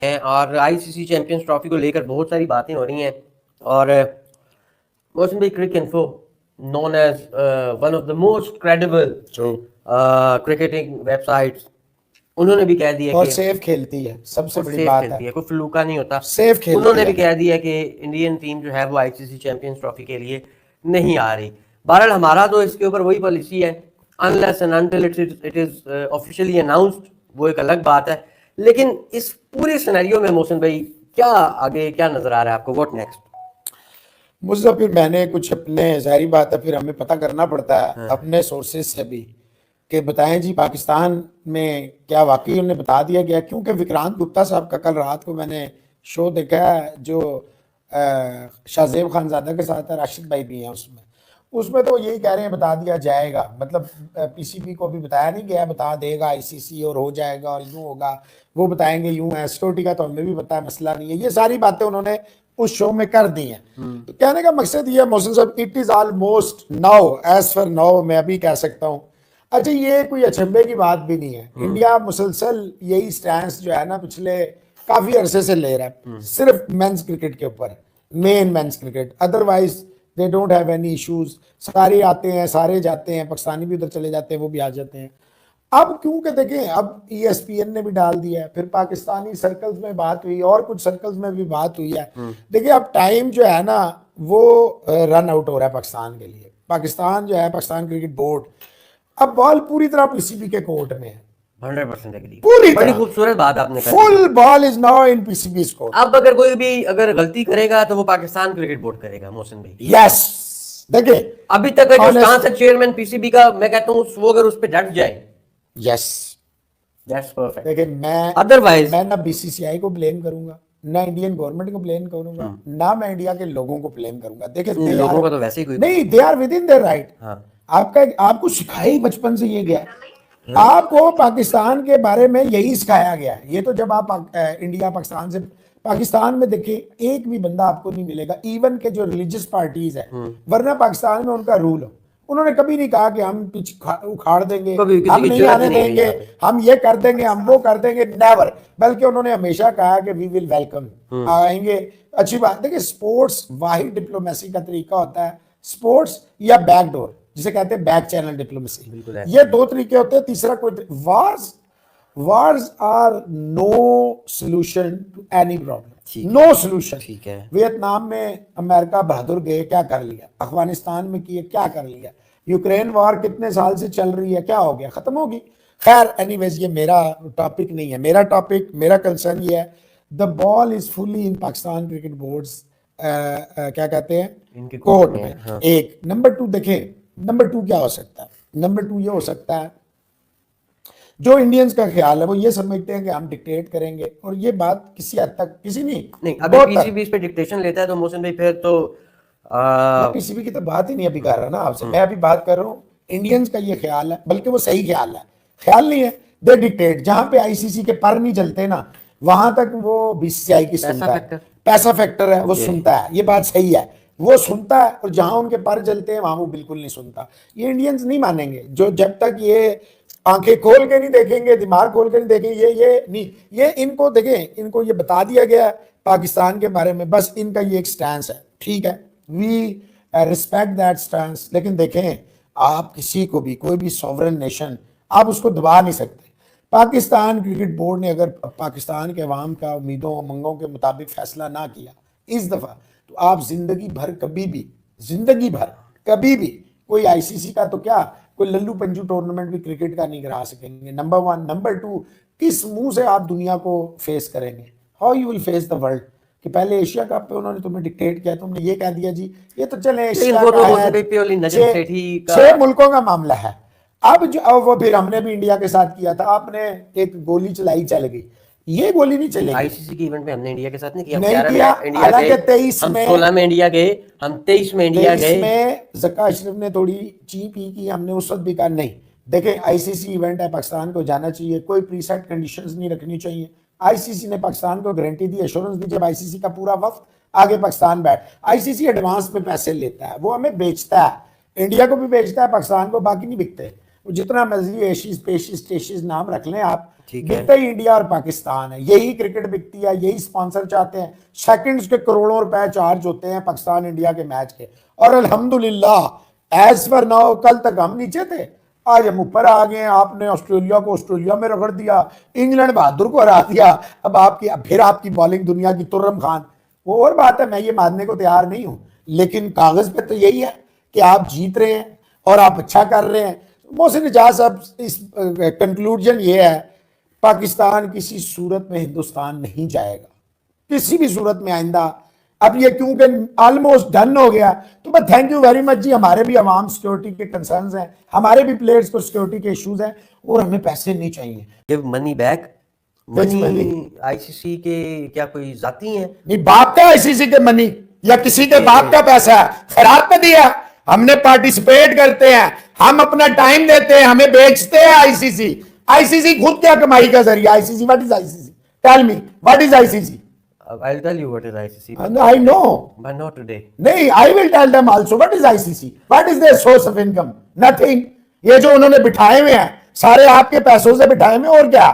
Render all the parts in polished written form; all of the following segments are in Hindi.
हैं और आईसीसी चैंपियंस ट्रॉफी को लेकर बहुत सारी बातें हो रही हैं और मोहसिन भाई Cricinfo known as one of the most credible cricketing websites उन्होंने भी कह दिया और कि सेफ खेलती है, सबसे बड़ी सेफ बात खेलती है, है, कोई फ्लूका नहीं होता। सेफ खेलती उन्होंने भी है। कह दिया कि इंडियन टीम जो है वो आईसीसी चैंपियंस ट्रॉफी के लिए नहीं आ रही। बहरहाल हमारा तो इसके ऊपर वही पॉलिसी है, unless and until it is officially announced, वो एक अलग बात है। लेकिन इस पूरे सिनेरियो में मोहसिन भाई क्या आगे क्या नजर आ रहा है आपको, व्हाट नेक्स्ट? मुझे फिर मैंने कुछ अपने, जाहिर बात है फिर हमें पता करना पड़ता है अपने सोर्सेज से भी कि बताएं जी पाकिस्तान में क्या वाकई उन्हें बता दिया गया, क्योंकि विक्रांत गुप्ता साहब का कल रात को मैंने शो देखा है जो शाहजेब खानजादा के साथ है, राशिद भाई भी हैं उसमें। उसमें तो यही कह रहे हैं बता दिया जाएगा, मतलब पीसीबी को भी बताया नहीं गया, बता देगा आईसीसी और हो जाएगा और यूं होगा, वो बताएंगे यूं है, सिक्योरिटी का तो हमें भी पता है मसला नहीं है। ये सारी बातें उन्होंने उस शो में कर दी हैं। तो कहने का मकसद ये है मोहसिन साहब, it is almost now, as for now मैं अभी कह सकता हूँ। अच्छा ये कोई अचंभे की बात भी नहीं है, इंडिया मुसलसल यही स्टैंड जो है ना पिछले काफी अरसे से ले रहा है, सिर्फ मेंस क्रिकेट के ऊपर, main men's cricket, otherwise they don't have any issues. सारे आते हैं, सारे जाते हैं, पाकिस्तानी भी उधर चले जाते हैं, वो भी आ जाते हैं। अब क्योंकि देखें अब ईएसपीएन ने भी डाल दिया है, फिर पाकिस्तानी सर्कल्स में बात हुई और कुछ सर्कल्स में भी बात हुई है। देखिए अब टाइम जो है ना वो रन आउट हो रहा है पाकिस्तान के लिए। पाकिस्तान जो है, पाकिस्तान क्रिकेट बोर्ड, अब बॉल पूरी तरह पीसीबी के कोर्ट में है। 100% एग्री, पूरी बड़ी तरह खूबसूरत बात आपने कही। Full ball is now in PCB court. अब अगर कोई भी अगर गलती करेगा तो वो पाकिस्तान क्रिकेट बोर्ड करेगा मोहसिन भाई। यस देखिए अभी तक का जो स्टांस है चेयरमैन पीसीबी का, मैं कहता हूँ वो अगर उस पर डट जाए, यस दैट्स परफेक्ट। देखिए मैं अदरवाइज मैं ना बीसीसीआई को ब्लेम करूंगा, ना इंडियन गवर्नमेंट को ब्लेम करूंगा, ना मैं इंडिया के लोगों को ब्लेम करूंगा। देखिए लोगों का तो वैसे ही कोई नहीं, they are within their right. आपका आपको सिखाया ही बचपन से ये गया, आपको पाकिस्तान के बारे में यही सिखाया गया है। ये तो जब आप इंडिया पाकिस्तान से, पाकिस्तान में देखिए एक भी बंदा आपको नहीं मिलेगा, इवन के जो रिलीजियस पार्टीज है, वरना पाकिस्तान में उनका रूल हो। उन्होंने कभी नहीं कहा कि हम पीछे उखाड़ देंगे, हम नहीं आने देंगे, हम ये कर देंगे, हम वो कर देंगे, नेवर। बल्कि उन्होंने हमेशा कहा कि वी विल वेलकम, आएंगे, अच्छी बात। देखिए स्पोर्ट्स वाहिद डिप्लोमेसी का तरीका होता है, स्पोर्ट्स या बैकडोर जिसे कहते हैं बैक चैनल डिप्लोमेसी, ये दो तरीके होते हैं, तीसरा कोई। Wars are no solution to any problem, no solution. ठीक है, वियतनाम में अमेरिका बहादुर गए, क्या कर लिया? अफगानिस्तान में किए, क्या कर लिया? यूक्रेन वार कितने साल से चल रही है, क्या हो गया? खत्म होगी। खैर एनीवेज ये मेरा टॉपिक नहीं है, मेरा टॉपिक, मेरा कंसर्न ये है, the ball is fully in Pakistan cricket boards, क्या कहते हैं, कोर्ट में। हाँ। एक नंबर 2 देखें, नंबर 2 क्या हो सकता है? नंबर 2 ये हो सकता है, जो इंडियंस का ख्याल है वो ये समझते हैं कि हम डिक्टेट करेंगे, और ये बात किसी हद तक, किसी नहीं अगर पीसीबी इस पे डिक्टेशन लेता है तो मोहसिन भाई फिर तो पीसीबी की तो बात ही नहीं अभी कर रहा ना आपसे, मैं अभी बात कर रहा हूँ इंडियंस का ये ख्याल है, बल्कि वो सही ख्याल है, ख्याल नहीं है, दे डिक्टेट। जहां पे आईसीसी के पर नहीं चलते ना, वहां तक वो बीसीसीआई की सुनता है, पैसा फैक्टर है, वो सुनता है, ये बात सही है, वो सुनता है। और जहां उनके पर चलते हैं वहां वो बिल्कुल नहीं सुनता। ये इंडियंस नहीं मानेंगे, जो जब तक ये आंखें खोल के नहीं देखेंगे, दिमाग खोल के नहीं देखेंगे, ये नहीं, ये इनको देखें, इनको ये बता दिया गया पाकिस्तान के बारे में, बस इनका ये एक स्टैंस है, ठीक है, वी रिस्पेक्ट दैट स्टैंस। लेकिन देखें आप किसी को भी, कोई भी सॉवरेन नेशन, आप उसको दबा नहीं सकते। पाकिस्तान क्रिकेट बोर्ड ने अगर पाकिस्तान के अवाम का उम्मीदों उमंगों के मुताबिक फैसला ना किया इस दफा, तो आप जिंदगी भर कभी भी, जिंदगी भर कभी भी कोई आईसीसी का तो क्या, कोई लल्लू पंजू टूर्नामेंट भी क्रिकेट का नहीं करा सकेंगे, नंबर 1। नंबर 2, किस मुंह से आप दुनिया को फेस करेंगे? How you will face the world? कि पहले एशिया कप पे उन्होंने तुम्हें डिक्टेट किया, तुमने ये कह दिया जी ये तो चले एशिया का है, 6 मुल्कों का मामला है। अब जो वो फिर हमने भी इंडिया के साथ किया था, आपने एक गोली चलाई, चल गई, ये गोली नहीं चलेगी। आईसीसी के इवेंट में हमने इंडिया के साथ नहीं किया, हालांकि 23 में, 16 में इंडिया गए, हम 23 में इंडिया गए, 23 में ज़का अशरफ ने थोड़ी ची पी की, हमने उस वक्त भी कहा नहीं, देखें आईसीसी इवेंट है, पाकिस्तान को जाना चाहिए, कोई प्रीसेट कंडीशंस नहीं रखनी चाहिए। आईसीसी ने पाकिस्तान को गारंटी दी, एश्योरेंस दी, जब आईसीसी का पूरा वक्त आगे पाकिस्तान बैठ, आईसीसी एडवांस में पैसे लेता है, वो हमें बेचता है, इंडिया को भी बेचता है, पाकिस्तान को, बाकी नहीं बिकते। वो जितना मर्जी एशिस पेशिस टेशिस नाम रख लें आप, ठीक है। बिकता ही इंडिया और पाकिस्तान है। यही क्रिकेट बिकती है, यही स्पॉन्सर चाहते हैं, सेकंड्स के करोड़ों रुपए चार्ज होते हैं पाकिस्तान इंडिया के मैच के। और अल्हम्दुलिल्लाह एज पर नाउ, कल तक हम नीचे थे, आज हम ऊपर आ गए। आपने ऑस्ट्रेलिया को ऑस्ट्रेलिया में रगड़ दिया, इंग्लैंड बहादुर को हरा दिया, अब फिर आपकी बॉलिंग दुनिया की तुर्रम खान। वो और बात है, मैं ये मानने को तैयार नहीं हूं, लेकिन कागज पे तो यही है कि आप जीत रहे हैं और आप अच्छा कर रहे हैं। मोहसिन इजाज साहब, इस कंक्लूजन ये है, पाकिस्तान किसी सूरत में हिंदुस्तान नहीं जाएगा, किसी भी सूरत में आइंदा। अब ये क्योंकि ऑलमोस्ट डन हो गया, तो बस थैंक यू वेरी मच जी। हमारे भी अवाम सिक्योरिटी के कंसर्न्स हैं, हमारे भी प्लेयर्स को सिक्योरिटी के इश्यूज हैं, और हमें पैसे नहीं चाहिए। Give money back. Which money? Money ICC के क्या कोई जाती हैं? नहीं, बाप का आईसीसी के मनी या किसी के बाप का पैसा है, खैरात में दिया, हमने पार्टिसिपेट करते हैं, हम अपना टाइम देते हैं, हमें बेचते हैं आईसीसी। आईसीसी खुद क्या कमाई का जरिया? ICC, what is ICC? Tell me what is ICC? I'll tell you what is ICC. I know, But not today. नहीं, I will tell them also what is ICC, what is their source of income? Nothing. ये जो उन्होंने बिठाए हुए हैं सारे आपके पैसों से बिठाए हुए, और क्या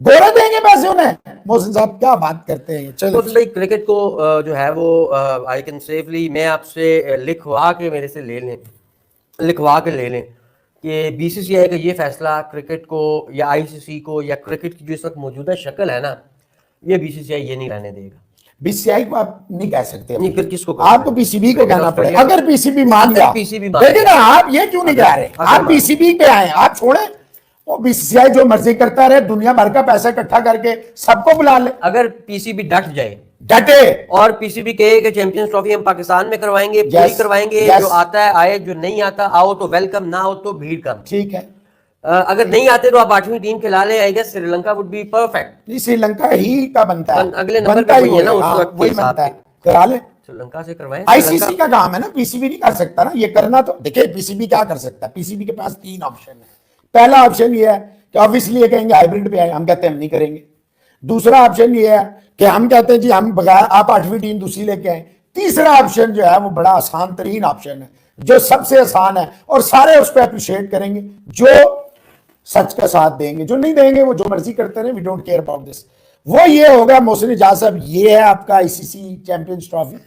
गोरा देंगे पैसे उन्हें? मोहसिन साहब क्या बात करते हैं। चलो तो भाई क्रिकेट को जो है वो आई कैन सेफली, मैं आपसे लिखवा के मेरे से ले लें, लिखवा के ले लें कि बीसीसीआई का ये फैसला क्रिकेट को या आईसीसी को या क्रिकेट की जो इस वक्त मौजूदा शक्ल है ना, ये बीसीसीआई ये नहीं रहने देगा। बीसीसीआई को आप नहीं कह सकते, नहीं, फिर किसको? आपको पीसीबी को कहना पड़ेगा। अगर पीसीबी मान गया, पीसीबी मान देखिए ना, आप ये क्यों नहीं कह रहे? आप मान। पीसीबी पे आए, आप छोड़े, वो बीसीसीआई जो मर्जी करता रहे, दुनिया भर का पैसा इकट्ठा करके सबको बुला ले। अगर पीसीबी डट जाए डटे और पीसीबी कहे कि चैंपियंस ट्रॉफी हम पाकिस्तान में करवाएंगे, पूरी Yes, करवाएंगे, yes. जो आता है आए, जो नहीं आता आओ तो वेलकम, ना हो तो भीड़ कम। ठीक है, अगर नहीं आते तो आप 8वीं टीम खिला लें, I guess Sri Lanka would be perfect. नहीं, श्रीलंका ही का बनता है, अगले नंबर बनता पे ही वही है ना, होगा, उस हाँ, वक्त के वही हिसाब बनता है, से। करा ले। श्रीलंका से करवाएं। आईसीसी का काम है ना, पीसीबी नहीं कर सकता ना ये करना। तो देखिए पीसीबी क्या कर सकता है, पीसीबी के पास 3 ऑप्शन है। पहला ऑप्शन ये है कि ऑब्वियसली ये कहेंगे हाइब्रिड पे आए, हम कहते हैं हम नहीं करेंगे। दूसरा ऑप्शन ये है कि हम कहते हैं जी हम बगैर, आप 8वीं टीम दूसरी लेके आए। तीसरा ऑप्शन जो है वो बड़ा आसान तरीन ऑप्शन है, जो सबसे आसान है, और सारे उस पर अप्रिशिएट करेंगे, जो सच का साथ देंगे। जो नहीं देंगे वो जो मर्जी करते रहे, we don't care about this. वो ये होगा मोहसिन इजाज साहब, ये है आपका आईसीसी चैंपियंस ट्रॉफी,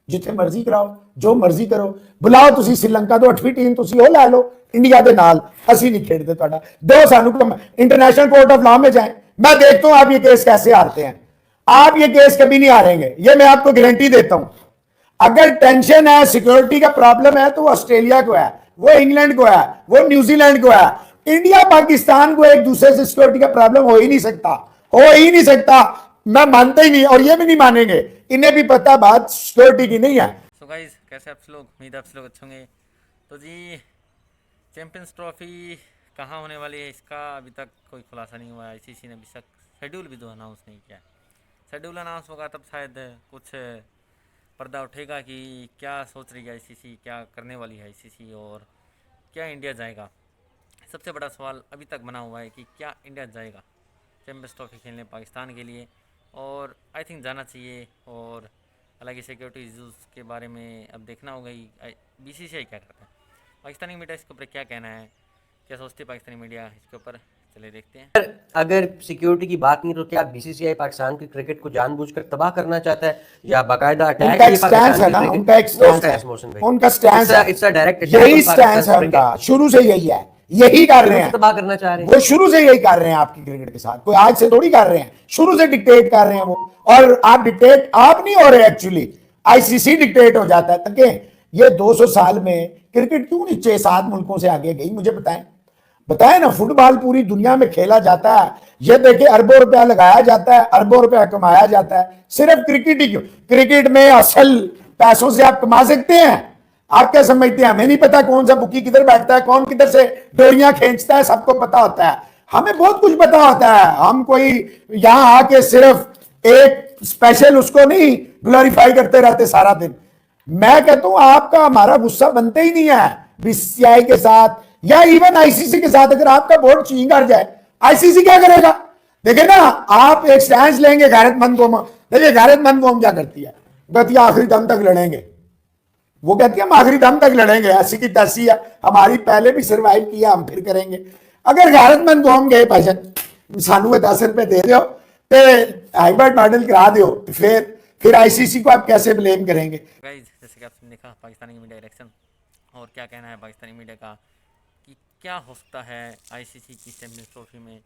जिथे मर्जी कराओ, जो मर्जी करो, बुलाओ तुसी श्रीलंका तो 8वीं टीम तुसी हो ला लो इंडिया के नाल, ਅਸੀਂ नहीं खेडते ਤੁਹਾਡਾ दो सानू इंटरनेशनल कोर्ट ऑफ लॉ में जाएं, मैं देखता हूं आप ये केस कैसे हारते हैं। आप ये केस कभी नहीं हारेंगे, ये मैं आपको गारंटी देता हूं। अगर टेंशन है, सिक्योरिटी का प्रॉब्लम है, तो वो ऑस्ट्रेलिया को है, वो इंग्लैंड को है, वो न्यूजीलैंड को है। इंडिया पाकिस्तान को एक दूसरे से सिक्योरिटी का प्रॉब्लम हो ही नहीं सकता, हो ही नहीं सकता। मैं मानता ही नहीं, और ये भी नहीं मानेंगे, इन्हें भी पता बात सिक्योरिटी की नहीं है। सो गाइस, कैसे आप लोग? उम्मीद है आप लोग अच्छे होंगे। तो जी, चैंपियंस ट्रॉफी कहाँ होने वाली है, इसका अभी तक कोई खुलासा नहीं हुआ है। आईसीसी ने अभी तक शेड्यूल भी तो अनाउंस नहीं किया है। शेड्यूल अनाउंस होगा तब शायद कुछ पर्दा उठेगा कि क्या सोच रही है आईसीसी, क्या करने वाली है आईसीसी, और क्या इंडिया जाएगा। सबसे बड़ा सवाल अभी तक बना हुआ है कि क्या इंडिया जाएगा चैंपियंस ट्रॉफी खेलने पाकिस्तान के लिए, और आई थिंक जाना चाहिए। और हालांकि सिक्योरिटी इश्यूज़ के बारे में अब देखना होगा ही बीसीसीआई क्या करता है। पाकिस्तानी मीडिया इसके ऊपर क्या कहना है, क्या सोचती है पाकिस्तानी मीडिया इसके ऊपर, चलिए देखते हैं। अगर सिक्योरिटी की बात नहीं तो क्या बीसीसीआई पाकिस्तान के क्रिकेट को जानबूझकर तबाह करना चाहता है या बाकायदा अटैक? उनका एक स्टैंड है ना, उनका एक स्टैंड है, उनका स्टैंड है, इट्स अ डायरेक्ट अटैक, यही स्टैंड है उनका, शुरू से यही है, यही कर रहे हैं, तबाह करना चाह रहे हैं। वो शुरू से यही कर रहे हैं आपकी क्रिकेट के साथ, कोई आज से थोड़ी कर रहे हैं, शुरू से डिक्टेट कर रहे हैं वो। और आप डिक्टेट आप नहीं हो रहे, एक्चुअली आईसीसी डिक्टेट हो जाता है। तक ये 200 साल में क्रिकेट क्यों नहीं 6-7 मुल्कों से आगे गई, मुझे बताएं, बताएं ना। फुटबॉल पूरी दुनिया में खेला जाता है, ये देखिए अरबों रुपया लगाया जाता है, अरबों रुपया कमाया जाता है, सिर्फ क्रिकेट ही क्यों? क्रिकेट में असल पैसों से आप कमा सकते हैं। आप क्या समझते हैं हमें नहीं पता कौन सा बुकी किधर बैठता है, कौन किधर से डोरियां खींचता है? सबको पता होता है, हमें बहुत कुछ पता होता है। हम कोई यहां आके सिर्फ एक स्पेशल उसको नहीं ग्लोरीफाई करते रहते सारा दिन। मैं कहता हूं आपका हमारा गुस्सा बनते ही नहीं है बीसीसीआई के साथ या इवन आईसीसी के साथ। अगर आपका बोर्ड चीन कर जाए, आईसीसी क्या करेगा? देखिए ना, आप एक स्टैंड लेंगे गैरतमंद को, देखिए गैरतमंद कौम क्या करती है, कहती है आखिरी दम तक लड़ेंगे। वो कहती है हम आखिरी दम तक लड़ेंगे, ऐसी की तैसी है हमारी, पहले भी सर्वाइव किया, हम फिर करेंगे। अगर गैरतमंद तो हम गए भाईजान, सानू 10 रुपए दे दो ते हाइब्रिड मॉडल करा दो, तो फिर आईसीसी को आप कैसे ब्लेम करेंगे? गाइज जैसे कि आपने देखा पाकिस्तानी मीडिया रिएक्शन, और क्या कहना है पाकिस्तानी मीडिया का कि क्या हो सकता है आईसीसी की चैंपियंस ट्रॉफी में,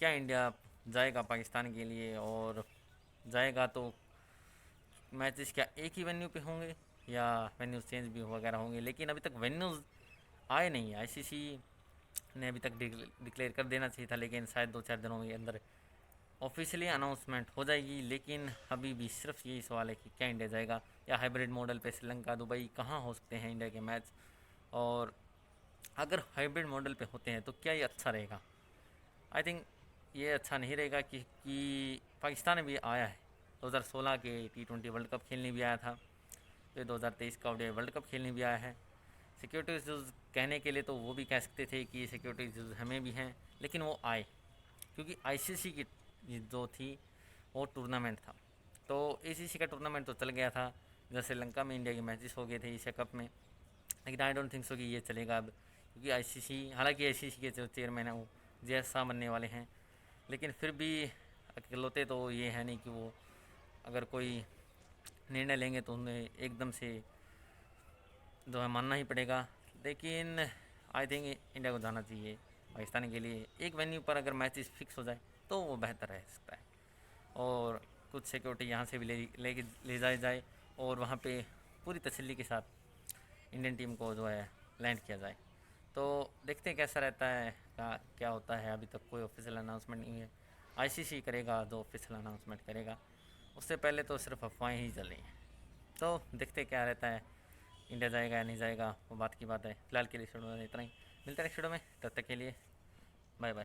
क्या इंडिया जाएगा पाकिस्तान के लिए, और जाएगा तो मैचेस क्या एक ही वेन्यू पे होंगे या वेन्यूज चेंज भी वगैरह होंगे। लेकिन अभी तक वेन्यूज आए नहीं है, आईसीसी ने अभी तक डिक्लेयर कर देना चाहिए था, लेकिन शायद 2-4 दिनों के अंदर ऑफिशियली अनाउंसमेंट हो जाएगी। लेकिन अभी भी सिर्फ यही सवाल है कि क्या इंडिया जाएगा, या हाइब्रिड मॉडल पे श्रीलंका दुबई कहाँ हो सकते हैं इंडिया के मैच, और अगर हाइब्रिड मॉडल पे होते हैं तो क्या ये अच्छा रहेगा। आई थिंक ये अच्छा नहीं रहेगा कि पाकिस्तान भी आया है 2016 के T20 वर्ल्ड कप खेलने भी आया था, फिर 2023 का ODI वर्ल्ड कप खेलने भी आया है। सिक्योरिटी इश्यूज़ कहने के लिए तो वो भी कह सकते थे कि सिक्योरिटी इश्यूज़ हमें भी हैं, लेकिन वो आए क्योंकि आईसीसी की जो थी वो टूर्नामेंट था, तो ACC का टूर्नामेंट तो चल गया था, जैसे श्रीलंका में इंडिया के मैचेस हो गए थे एशिया कप में। लेकिन आई डोंट थिंक सो कि ये चलेगा अब, क्योंकि आईसीसी, हालांकि आईसीसी के जो चेयरमैन हैं वो जे शाह बनने वाले हैं, लेकिन फिर भी अकेलौते तो ये है नहीं कि वो अगर कोई निर्णय लेंगे तो उन्हें एकदम से जो है मानना ही पड़ेगा। लेकिन आई थिंक इंडिया को जाना चाहिए पाकिस्तान के लिए। एक वेन्यू पर अगर मैचेस फिक्स हो जाए तो वो बेहतर रह सकता है, और कुछ सिक्योरिटी यहाँ से भी ले जाए जाए और वहाँ पे पूरी तसल्ली के साथ इंडियन टीम को जो है लैंड किया जाए। तो देखते हैं कैसा रहता है, क्या होता है। अभी तक कोई ऑफिशियल अनाउंसमेंट नहीं है, आईसीसी करेगा जो ऑफिशियल अनाउंसमेंट करेगा, उससे पहले तो सिर्फ अफवाहें ही चल रही हैं। तो देखते हैं क्या रहता है, इंडिया जाएगा या नहीं जाएगा वो बात की बात है। फिलहाल के लिए इस वीडियो में इतना ही, मिलते हैं नेक्स्ट वीडियो में, तब तक के लिए बाय बाय।